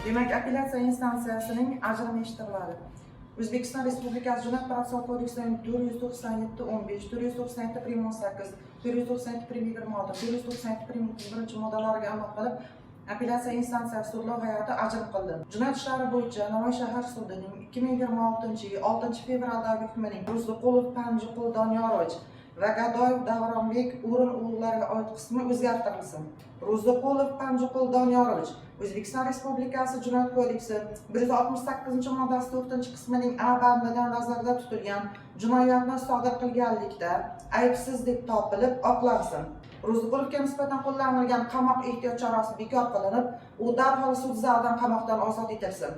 Demak, apellyatsiya instansiyasining ajrimi eshitiladi. O'zbekiston Respublikasi Jinoyat protsessual kodeksining 497-15, 497-18, 497-26, 497-31 moddalariga amal qilib, apellyatsiya instansiyasi sudlov hay'ati ajrim qildi. Jinoyat ishlari bo'yicha Navoiy shahar sudining 2026-yil 6-fevraldagi hukmining Ro'ziqulov, Panjiqul Doniyorovich va Gadoyev Davronbek o'rin o'g'illariga oid qismi o'zgartirilsin. Ro'ziqulov, Panjiqul Doniyorovich O'zbekiston Respublikasi Jinoyat kodeksi 168-moddasi 4-qismining A bandidan nazarda tutilgan jinoyatni sodir qilganlikda aybsiz deb topilib oqlansin. Ro'ziqulovga nisbatan qo'llanilgan qamoq ehtiyot chorasi bekor qilinib, u darhol sud zalidan qamoqdan ozod etilsin.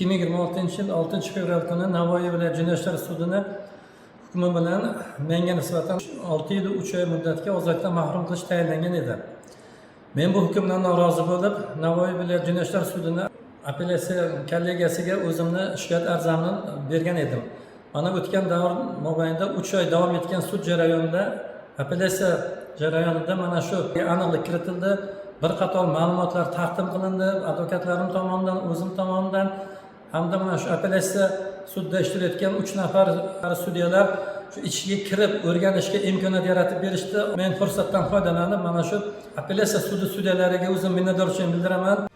Yil 6 kuni Navoiy viloyat jinoyat ishlari sudini hukmi bilan menga nisbatan 6 yil 3 oy muddatga ozodlikdan mahrum qilish tayinlangan edi. Men bu hukmdan norozi bo'lib, Navoiy viloyat jinoyat ishlari sudini apellyatsiya kollegiyasiga o'zimni shikoyat arizamni bergan edim. Mana o'tgan davr mobaynida 3 oy davom etgan sud jarayonida apellyatsiya jarayonida mana shu aniqlik kiritildi. Bir qator ma'lumotlar taqdim qilindi advokatlarim tomonidan, o'zim tomonidan hamda mana shu apellyatsiya sudda ishtirok etgan 3 nafar sudyalar shu ichiga kirib o'rganishga imkoniyat yaratib berishdi. Men fursatdan foydalanib mana shu apellyatsiya sudi sudyalariga o'zim minnatdorchiligimni bildiraman.